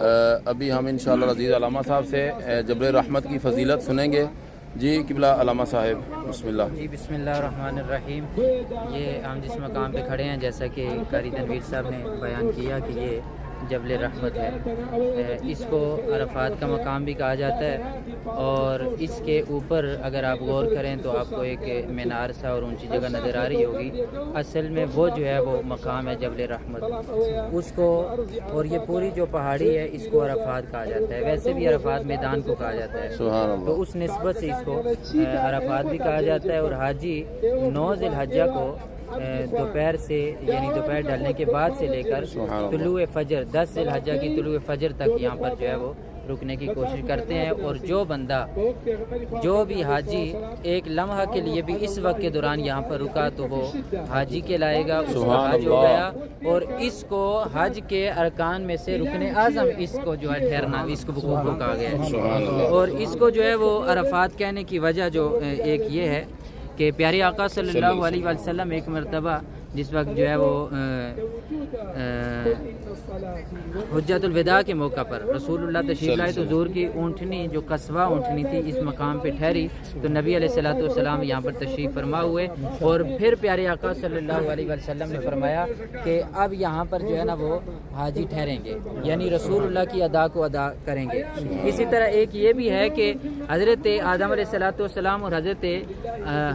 ابھی ہم انشاءاللہ عزیز علامہ صاحب سے جبل رحمت کی فضیلت سنیں گے. جی قبلہ علامہ صاحب بسم اللہ. جی بسم اللہ الرحمن الرحیم. یہ ہم جس مقام پہ کھڑے ہیں جیسا کہ قاری تنویر صاحب نے بیان کیا کہ یہ جبل رحمت ہے. اس کو عرفات کا مقام بھی کہا جاتا ہے اور اس کے اوپر اگر آپ غور کریں تو آپ کو ایک مینار سا اور اونچی جگہ نظر آ رہی ہوگی. اصل میں وہ جو ہے وہ مقام ہے جبل رحمت اس کو, اور یہ پوری جو پہاڑی ہے اس کو عرفات کہا جاتا ہے. ویسے بھی عرفات میدان کو کہا جاتا ہے, تو اس نسبت سے اس کو عرفات بھی کہا جاتا ہے. اور حاجی 9 ذی الحجہ کو دوپہر سے یعنی دوپہر ڈھلنے کے بعد سے لے کر طلوع فجر 10 ذی الحجہ کی طلوع فجر تک یہاں پر جو ہے وہ رکنے کی کوشش کرتے ہیں. اور جو بھی حاجی ایک لمحہ کے لیے بھی اس وقت کے دوران یہاں پر رکا تو وہ حاجی کہلائے گا, اس کا حج ہو گیا. اور اس کو حج کے ارکان میں سے رکن اعظم اس کو جو ہے ٹھہرنا, اس کو وقوف کو کہا گیا ہے. اور اس کو جو ہے وہ عرفات کہنے کی وجہ جو ایک یہ ہے کہ پیارے آقا صلی اللہ علیہ وسلم ایک مرتبہ جس وقت جو ہے وہ حجت الوداع کے موقع پر رسول اللہ تشریف لائے تو حضور کی اونٹنی جو قصوہ اونٹنی تھی اس مقام پہ ٹھہری, تو نبی علیہ الصلوۃ والسلام یہاں پر تشریف فرما ہوئے. اور پھر پیارے آقا صلی اللہ علیہ وسلم نے فرمایا کہ اب یہاں پر جو ہے نا وہ حاجی ٹھہریں گے, یعنی رسول اللہ کی ادا کو ادا کریں گے. اسی طرح ایک یہ بھی ہے کہ حضرت آدم علیہ الصلوۃ والسلام اور حضرت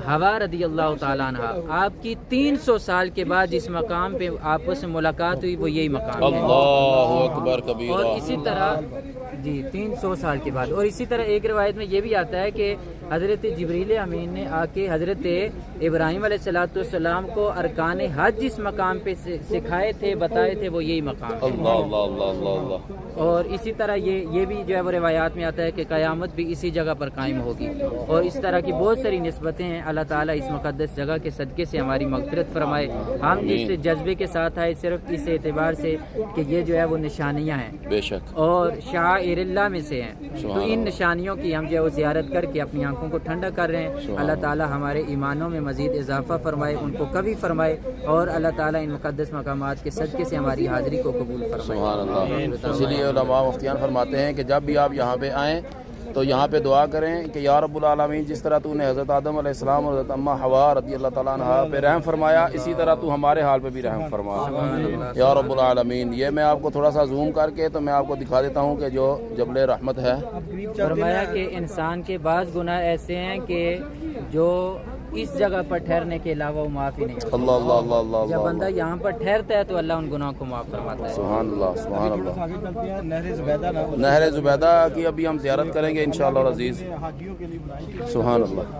حوا رضی اللہ تعالیٰ عنہ آپ کی 300 سال کے بعد جس مقام پہ آپس میں ملاقات ہوئی وہ یہی مقام ہے. اللہ اکبر کبیرہ. اور اسی طرح 300 سال کے بعد. اور اسی طرح ایک روایت میں یہ بھی آتا ہے کہ حضرت جبریل امین نے آ کے حضرت ابراہیم علیہ الصلوۃ والسلام کو ارکان حج جس مقام پہ سکھائے تھے, بتائے تھے, وہ یہی مقام ہے. اللہ. اور اسی طرح یہ بھی جو ہے وہ روایات میں آتا ہے کہ قیامت بھی اسی جگہ پر قائم ہوگی. اور اس طرح کی بہت ساری نسبتیں ہیں. اللہ تعالیٰ اس مقدس جگہ کے صدقے سے ہماری مغفرت فرمائے. ہم جس جذبے کے ساتھ آئے صرف اس اعتبار سے کہ یہ جو ہے وہ نشانیاں ہیں بے شک اور شعائر اللہ میں سے ہیں, تو ان نشانیوں کی ہم جو ہے وہ زیارت کر کے اپنی آنکھوں کو ٹھنڈا کر رہے ہیں. اللہ تعالیٰ ہمارے ایمانوں میں مزید اضافہ فرمائے, ان کو قوی فرمائے, اور اللہ تعالیٰ ان مقدس مقامات کے صدقے سے ہماری حاضری کو قبول فرمائے. سبحان اللہ. اسی لیے علماء مفتیان فرماتے ہیں کہ جب بھی آپ یہاں پہ آئیں تو یہاں پہ دعا کریں کہ یا رب العالمین جس طرح تو نے حضرت آدم علیہ السلام اور حضرت اماں حوا رضی اللہ تعالیٰ عنہ پہ رحم فرمایا, اسی طرح تو ہمارے حال پہ بھی رحم فرما یا رب العالمین. یہ میں آپ کو تھوڑا سا زوم کر کے تو میں آپ کو دکھا دیتا ہوں کہ جو جبل رحمت ہے. فرمایا کہ انسان کے بعض گناہ ایسے ہیں کہ جو اس جگہ پر ٹھہرنے کے علاوہ وہ معاف ہی نہیں ہوتا. اللہ. جب بندہ یہاں پر ٹھہرتا ہے تو اللہ ان گناہوں کو معاف فرماتا ہے. سبحان اللہ. نہر زبیدہ کی ابھی ہم زیارت کریں گے انشاءاللہ العزیز. سبحان اللہ.